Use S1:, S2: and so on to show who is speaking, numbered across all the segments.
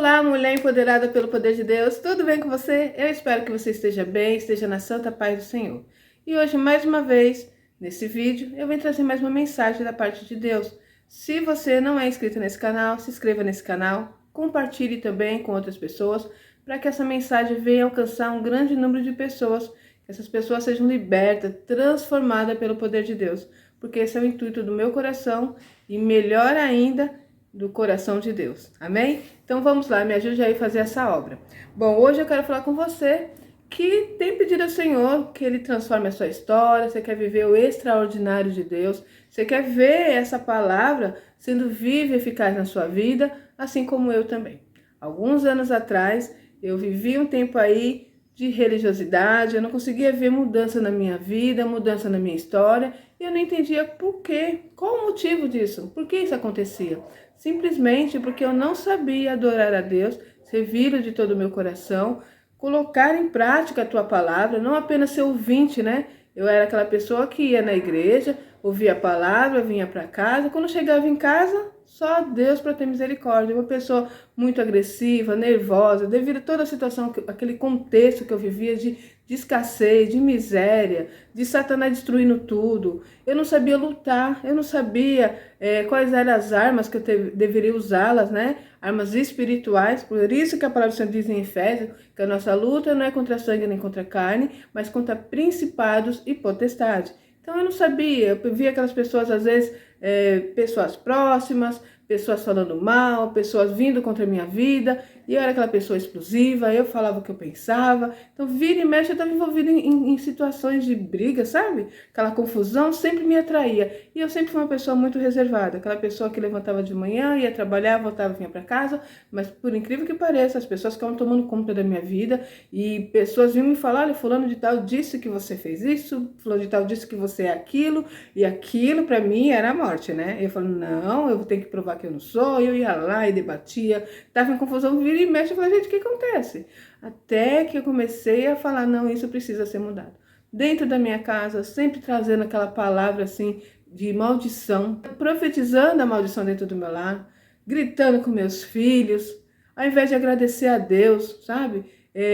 S1: Olá, mulher empoderada pelo poder de Deus, tudo bem com você? Eu espero que você esteja bem, esteja na santa paz do Senhor. E hoje, mais uma vez, nesse vídeo, eu venho trazer mais uma mensagem da parte de Deus. Se você não é inscrito nesse canal, se inscreva nesse canal, compartilhe também com outras pessoas, para que essa mensagem venha alcançar um grande número de pessoas, que essas pessoas sejam libertas, transformadas pelo poder de Deus, porque esse é o intuito do meu coração e melhor ainda, do coração de Deus, amém? Então vamos lá, me ajude aí a fazer essa obra. Bom, hoje eu quero falar com você que tem pedido ao Senhor que Ele transforme a sua história, você quer viver o extraordinário de Deus, você quer ver essa palavra sendo viva e eficaz na sua vida, assim como eu também. Alguns anos atrás, eu vivi um tempo aí de religiosidade, eu não conseguia ver mudança na minha vida, mudança na minha história, e eu não entendia por quê, qual o motivo disso, por que isso acontecia. Simplesmente porque eu não sabia adorar a Deus, servi-lo de todo o meu coração, colocar em prática a tua palavra, não apenas ser ouvinte, né? Eu era aquela pessoa que ia na igreja, ouvia a palavra, vinha para casa, quando chegava em casa, só Deus para ter misericórdia. Uma pessoa muito agressiva, nervosa, devido a toda a situação, aquele contexto que eu vivia de escassez, de miséria, de Satanás destruindo tudo. Eu não sabia lutar, eu não sabia quais eram as armas que eu deveria usá-las, né? Armas espirituais, por isso que a palavra do Senhor diz em Efésios, que a nossa luta não é contra sangue nem contra carne, mas contra principados e potestades. Então eu não sabia, eu via aquelas pessoas, às vezes, pessoas próximas, pessoas falando mal, pessoas vindo contra a minha vida, e eu era aquela pessoa explosiva, eu falava o que eu pensava, então vira e mexe eu estava envolvida em situações de briga, sabe? Aquela confusão sempre me atraía, e eu sempre fui uma pessoa muito reservada, aquela pessoa que levantava de manhã, ia trabalhar, voltava, vinha para casa, mas por incrível que pareça, as pessoas ficavam tomando conta da minha vida, e pessoas vinham me falar, olha, fulano de tal disse que você fez isso, fulano de tal disse que você é aquilo, e aquilo para mim era a morte, né? Eu falo, não, eu tenho que provar que eu não sou, eu ia lá e debatia, tava em confusão, vira e mexe, eu falei, gente, o que acontece? Até que eu comecei a falar, não, isso precisa ser mudado. Dentro da minha casa, sempre trazendo aquela palavra assim, de maldição, profetizando a maldição dentro do meu lar, gritando com meus filhos, ao invés de agradecer a Deus, sabe?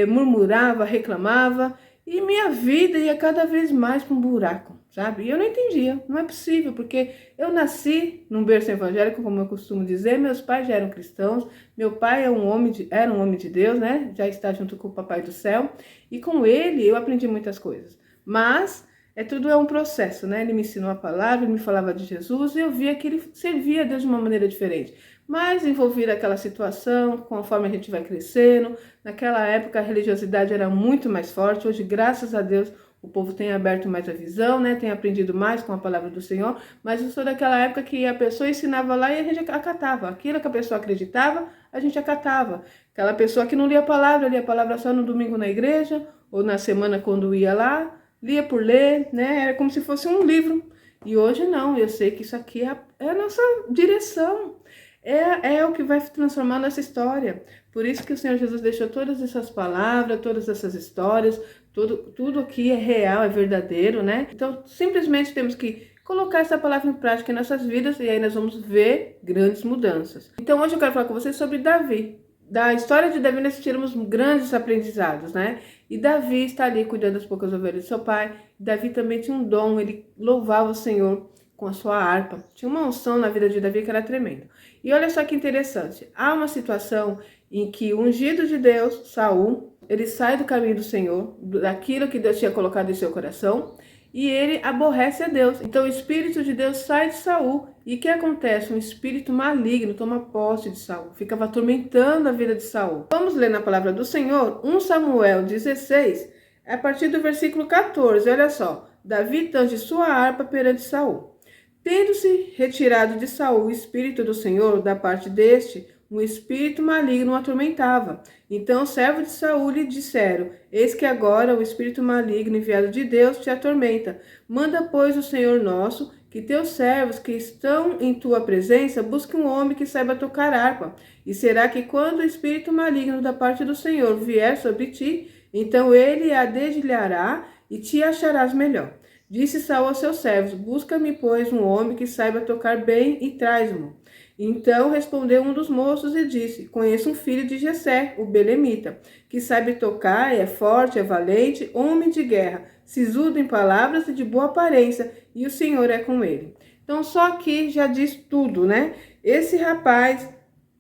S1: Murmurava, reclamava, e minha vida ia cada vez mais para um buraco, sabe? E eu não entendia, não é possível, porque eu nasci num berço evangélico, como eu costumo dizer, meus pais já eram cristãos, meu pai era um homem de Deus, né? Já está junto com o Papai do Céu, e com ele eu aprendi muitas coisas. Mas tudo é um processo, né? Ele me ensinou a palavra, ele me falava de Jesus, e eu via que ele servia a Deus de uma maneira diferente. Mas envolvida aquela situação, conforme a gente vai crescendo, naquela época a religiosidade era muito mais forte, hoje, graças a Deus, o povo tem aberto mais a visão, né? Tem aprendido mais com a palavra do Senhor, mas eu sou daquela época que a pessoa ensinava lá e a gente acatava. Aquilo que a pessoa acreditava, a gente acatava. Aquela pessoa que não lia a palavra só no domingo na igreja, ou na semana quando ia lá, lia por ler, né? Era como se fosse um livro. E hoje não, eu sei que isso aqui é a nossa direção. É o que vai transformar nossa história. Por isso que o Senhor Jesus deixou todas essas palavras, todas essas histórias, tudo aqui é real, é verdadeiro, né? Então, simplesmente temos que colocar essa palavra em prática em nossas vidas e aí nós vamos ver grandes mudanças. Então, hoje eu quero falar com vocês sobre Davi. Da história de Davi nós tiramos grandes aprendizados, né? E Davi está ali cuidando das poucas ovelhas do seu pai. Davi também tinha um dom, ele louvava o Senhor com a sua harpa. Tinha uma unção na vida de Davi que era tremenda. E olha só que interessante, há uma situação em que o ungido de Deus, Saul, ele sai do caminho do Senhor, daquilo que Deus tinha colocado em seu coração, e ele aborrece a Deus. Então o Espírito de Deus sai de Saul, e o que acontece? Um espírito maligno toma posse de Saul, ficava atormentando a vida de Saul. Vamos ler na palavra do Senhor, 1 Samuel 16, a partir do versículo 14, olha só. Davi tange sua harpa perante Saul. Tendo-se retirado de Saul o espírito do Senhor da parte deste, um espírito maligno o atormentava. Então os servos de Saul lhe disseram, eis que agora o espírito maligno enviado de Deus te atormenta. Manda, pois, o Senhor nosso, que teus servos que estão em tua presença busquem um homem que saiba tocar harpa. E será que quando o espírito maligno da parte do Senhor vier sobre ti, então ele a dedilhará e te acharás melhor. Disse Saul aos seus servos, busca-me, pois, um homem que saiba tocar bem e traz-mo. Então respondeu um dos moços e disse: conheço um filho de Jessé, o belemita, que sabe tocar, é forte, é valente, homem de guerra, sisudo em palavras e de boa aparência, e o Senhor é com ele. Então só aqui já diz tudo, né? Esse rapaz,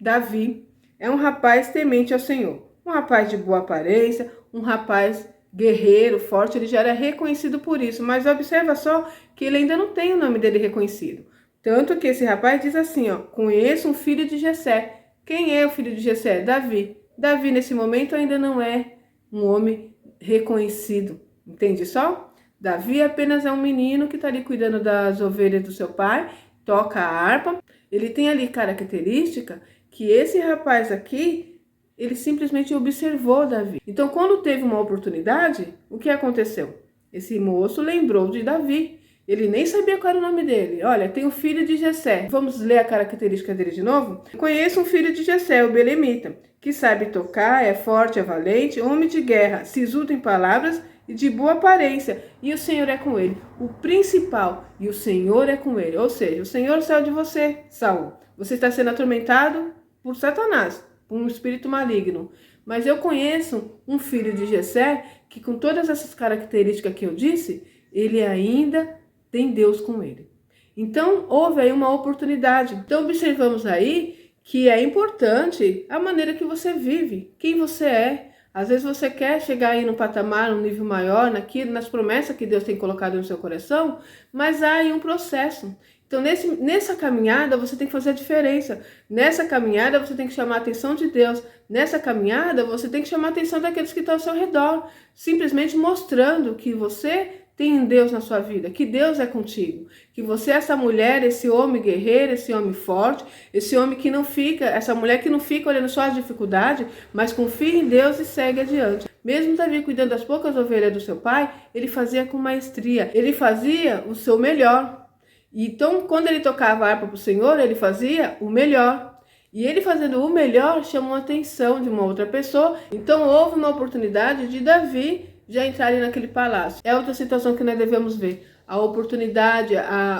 S1: Davi, é um rapaz temente ao Senhor, um rapaz de boa aparência, um rapaz guerreiro, forte, ele já era reconhecido por isso, mas observa só que ele ainda não tem o nome dele reconhecido. Tanto que esse rapaz diz assim, ó, conheço um filho de Jessé. Quem é o filho de Jessé? Davi. Davi, nesse momento, ainda não é um homem reconhecido. Entende só? Davi apenas é um menino que está ali cuidando das ovelhas do seu pai, toca a harpa. Ele tem ali característica que esse rapaz aqui, ele simplesmente observou Davi. Então, quando teve uma oportunidade, o que aconteceu? Esse moço lembrou de Davi. Ele nem sabia qual era o nome dele. Olha, tem um filho de Jessé. Vamos ler a característica dele de novo? Conheço um filho de Jessé, o belemita, que sabe tocar, é forte, é valente, homem de guerra, sisudo em palavras e de boa aparência. E o Senhor é com ele. O principal, e o Senhor é com ele. Ou seja, o Senhor saiu de você, Saul. Você está sendo atormentado por Satanás, por um espírito maligno. Mas eu conheço um filho de Jessé que, com todas essas características que eu disse, ele ainda tem Deus com ele. Então, houve aí uma oportunidade. Então, observamos aí que é importante a maneira que você vive, quem você é. Às vezes você quer chegar aí no patamar, um nível maior, nas promessas que Deus tem colocado no seu coração, mas há aí um processo. Então, nessa caminhada, você tem que fazer a diferença. Nessa caminhada, você tem que chamar a atenção de Deus. Nessa caminhada, você tem que chamar a atenção daqueles que estão ao seu redor. Simplesmente mostrando que você tem Deus na sua vida, que Deus é contigo, que você é essa mulher, esse homem guerreiro, esse homem forte, esse homem que não fica, essa mulher que não fica olhando só as dificuldades, mas confia em Deus e segue adiante. Mesmo Davi cuidando das poucas ovelhas do seu pai, ele fazia com maestria, ele fazia o seu melhor. Então, quando ele tocava a harpa para o Senhor, ele fazia o melhor. E ele fazendo o melhor chamou a atenção de uma outra pessoa. Então, houve uma oportunidade de Davi já entrar ali naquele palácio. É outra situação que nós devemos ver. A oportunidade,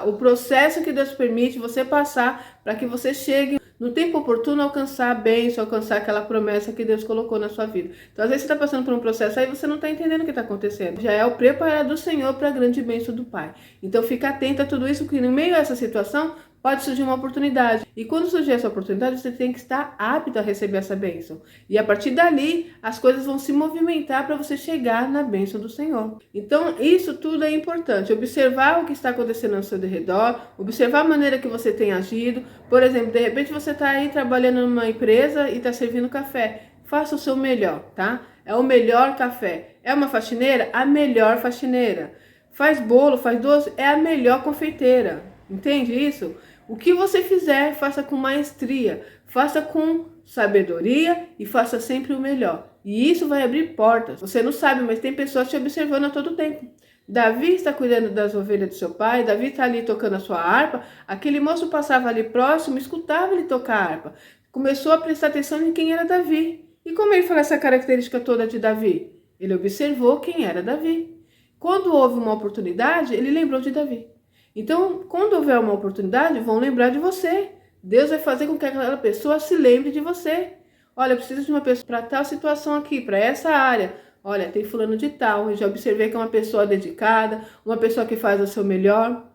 S1: o processo que Deus permite você passar para que você chegue no tempo oportuno a alcançar a bênção, alcançar aquela promessa que Deus colocou na sua vida. Então, às vezes você está passando por um processo aí você não está entendendo o que está acontecendo. Já é o preparar do Senhor para a grande bênção do Pai. Então, fica atento a tudo isso, que no meio dessa situação pode surgir uma oportunidade. E quando surgir essa oportunidade, você tem que estar apto a receber essa bênção. E a partir dali, as coisas vão se movimentar para você chegar na bênção do Senhor. Então, isso tudo é importante. Observar o que está acontecendo ao seu redor, observar a maneira que você tem agido. Por exemplo, de repente você está aí trabalhando numa empresa e está servindo café. Faça o seu melhor, tá? É o melhor café. É uma faxineira? A melhor faxineira. Faz bolo, faz doce? É a melhor confeiteira. Entende isso? O que você fizer, faça com maestria, faça com sabedoria e faça sempre o melhor. E isso vai abrir portas. Você não sabe, mas tem pessoas te observando a todo tempo. Davi está cuidando das ovelhas do seu pai, Davi está ali tocando a sua harpa. Aquele moço passava ali próximo, escutava ele tocar a harpa. Começou a prestar atenção em quem era Davi. E como ele falou essa característica toda de Davi? Ele observou quem era Davi. Quando houve uma oportunidade, ele lembrou de Davi. Então, quando houver uma oportunidade, vão lembrar de você. Deus vai fazer com que aquela pessoa se lembre de você. Olha, eu preciso de uma pessoa para tal situação aqui, para essa área. Olha, tem fulano de tal. Eu já observei que é uma pessoa dedicada, uma pessoa que faz o seu melhor.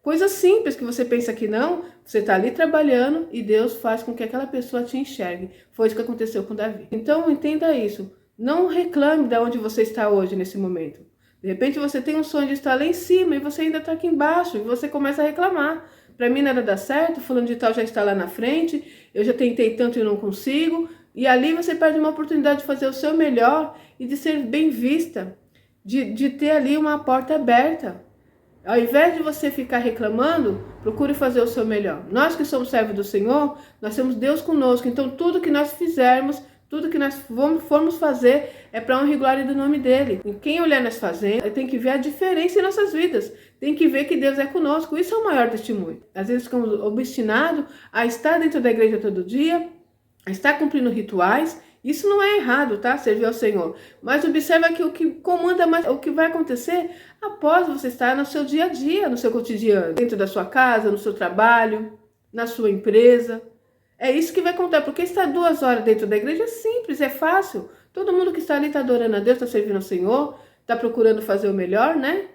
S1: Coisa simples que você pensa que não, você está ali trabalhando e Deus faz com que aquela pessoa te enxergue. Foi isso que aconteceu com Davi. Então, entenda isso. Não reclame de onde você está hoje, nesse momento. De repente você tem um sonho de estar lá em cima e você ainda está aqui embaixo e você começa a reclamar. Para mim nada dá certo, fulano de tal já está lá na frente, eu já tentei tanto e não consigo. E ali você perde uma oportunidade de fazer o seu melhor e de ser bem vista, de ter ali uma porta aberta. Ao invés de você ficar reclamando, procure fazer o seu melhor. Nós que somos servos do Senhor, nós temos Deus conosco, então tudo que nós fizermos, tudo que nós formos fazer é para honra e glória do nome dele. E quem olhar nós fazendo tem que ver a diferença em nossas vidas. Tem que ver que Deus é conosco. Isso é o maior testemunho. Às vezes ficamos obstinados a estar dentro da igreja todo dia, a estar cumprindo rituais. Isso não é errado, tá? Servir ao Senhor. Mas observa que o que comanda mais é o que vai acontecer após você estar no seu dia a dia, no seu cotidiano. Dentro da sua casa, no seu trabalho. na sua empresa. É isso que vai contar, porque estar 2 horas dentro da igreja é simples, é fácil. Todo mundo que está ali está adorando a Deus, está servindo ao Senhor, está procurando fazer o melhor, né?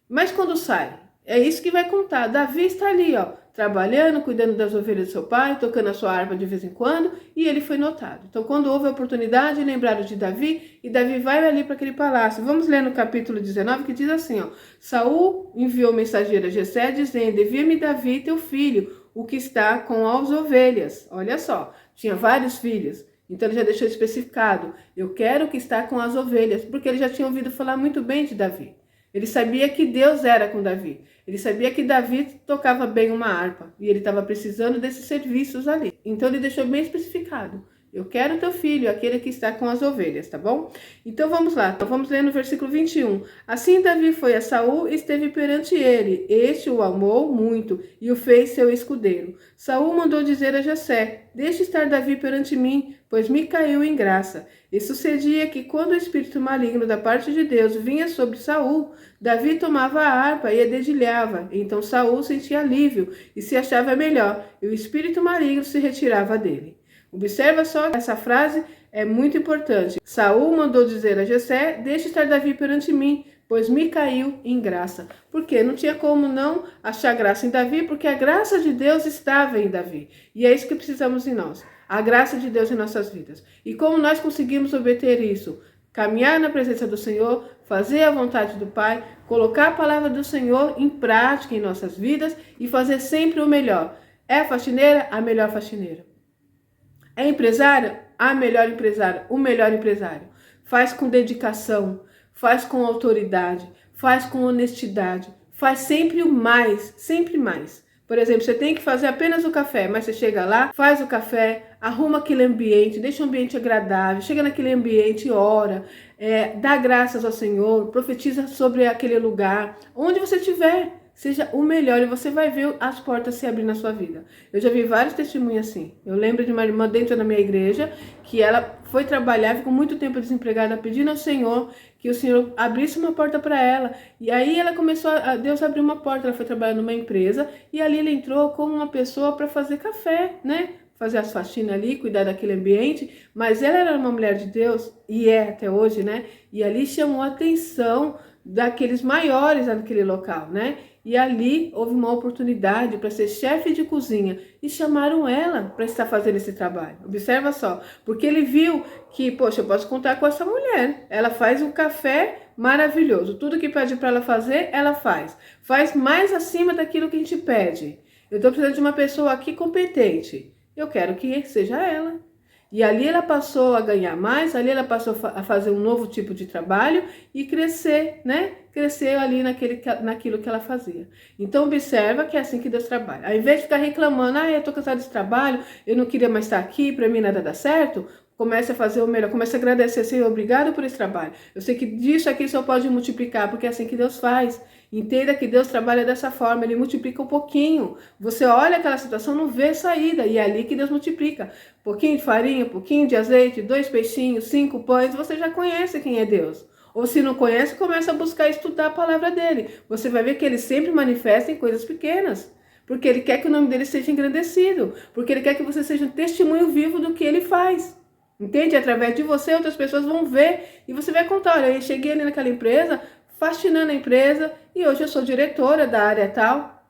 S1: Mas quando sai, é isso que vai contar. Davi está ali, ó, trabalhando, cuidando das ovelhas do seu pai, tocando a sua harpa de vez em quando, e ele foi notado. Então, quando houve a oportunidade, lembraram de Davi, e Davi vai ali para aquele palácio. Vamos ler no capítulo 19, que diz assim, ó: Saul enviou mensageiro a Jessé, dizendo: envia-me Davi, teu filho, o que está com as ovelhas. Olha só, tinha vários filhos. Então ele já deixou especificado: eu quero que está com as ovelhas, porque ele já tinha ouvido falar muito bem de Davi. Ele sabia que Deus era com Davi. Ele sabia que Davi tocava bem uma harpa e ele estava precisando desses serviços ali. Então ele deixou bem especificado: eu quero teu filho, aquele que está com as ovelhas, tá bom? Então vamos lá, vamos ler no versículo 21. Assim Davi foi a Saul e esteve perante ele. Este o amou muito e o fez seu escudeiro. Saul mandou dizer a Jessé: deixe estar Davi perante mim, pois me caiu em graça. E sucedia que quando o espírito maligno da parte de Deus vinha sobre Saul, Davi tomava a harpa e a dedilhava. Então Saul sentia alívio e se achava melhor, e o espírito maligno se retirava dele. Observa só que essa frase é muito importante. Saul mandou dizer a Jessé: deixe estar Davi perante mim, pois me caiu em graça. Por quê? Não tinha como não achar graça em Davi, porque a graça de Deus estava em Davi. E é isso que precisamos em nós, a graça de Deus em nossas vidas. E como nós conseguimos obter isso? Caminhar na presença do Senhor, fazer a vontade do Pai, colocar a palavra do Senhor em prática em nossas vidas e fazer sempre o melhor. É faxineira? A melhor faxineira. É empresário? A melhor empresária, o melhor empresário. Faz com dedicação, faz com autoridade, faz com honestidade, faz sempre o mais, sempre mais. Por exemplo, você tem que fazer apenas o café, mas você chega lá, faz o café, arruma aquele ambiente, deixa o ambiente agradável, chega naquele ambiente, ora, dá graças ao Senhor, profetiza sobre aquele lugar, onde você estiver. Seja o melhor e você vai ver as portas se abrir na sua vida. Eu já vi vários testemunhos assim. Eu lembro de uma irmã dentro da minha igreja que ela foi trabalhar, ficou muito tempo desempregada, pedindo ao Senhor que o Senhor abrisse uma porta para ela. E aí ela começou, Deus abriu uma porta, ela foi trabalhar numa empresa e ali ela entrou como uma pessoa para fazer café, né? Fazer as faxinas ali, cuidar daquele ambiente, mas ela era uma mulher de Deus, e é até hoje, né? E ali chamou a atenção daqueles maiores naquele local, né? E ali houve uma oportunidade para ser chefe de cozinha e chamaram ela para estar fazendo esse trabalho. Observa só, porque ele viu que, poxa, eu posso contar com essa mulher. Ela faz um café maravilhoso. Tudo que pede para ela fazer, ela faz. Faz mais acima daquilo que a gente pede. Eu estou precisando de uma pessoa aqui competente. Eu quero que seja ela. E ali ela passou a ganhar mais, ali ela passou a fazer um novo tipo de trabalho e crescer, né? Crescer ali naquilo que ela fazia. Então observa que é assim que Deus trabalha. Ao invés de ficar reclamando: eu tô cansado desse trabalho, eu não queria mais estar aqui, para mim nada dá certo. Comece a fazer o melhor, comece a agradecer, Senhor, obrigado por esse trabalho. Eu sei que disso aqui só pode multiplicar, porque é assim que Deus faz. Entenda que Deus trabalha dessa forma, Ele multiplica um pouquinho. Você olha aquela situação, não vê saída, e é ali que Deus multiplica. Pouquinho de farinha, pouquinho de azeite, 2 peixinhos, 5 pães, você já conhece quem é Deus. Ou se não conhece, começa a buscar estudar a palavra dele. Você vai ver que Ele sempre manifesta em coisas pequenas. Porque Ele quer que o nome dele seja engrandecido. Porque Ele quer que você seja um testemunho vivo do que Ele faz. Entende? Através de você, outras pessoas vão ver e você vai contar: olha, eu cheguei ali naquela empresa, faxinando a empresa, e hoje eu sou diretora da área tal.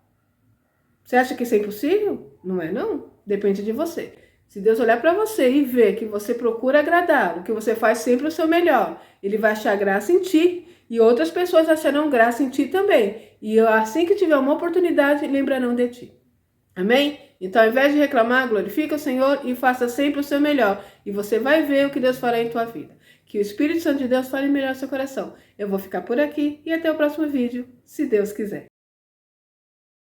S1: Você acha que isso é impossível? Não é não. Depende de você. Se Deus olhar para você e ver que você procura agradá-lo, que você faz sempre o seu melhor, Ele vai achar graça em ti e outras pessoas acharão graça em ti também. E assim que tiver uma oportunidade, lembrarão de ti. Amém? Então, ao invés de reclamar, glorifica o Senhor e faça sempre o seu melhor. E você vai ver o que Deus fará em tua vida. Que o Espírito Santo de Deus fale melhor no seu coração. Eu vou ficar por aqui e até o próximo vídeo, se Deus quiser.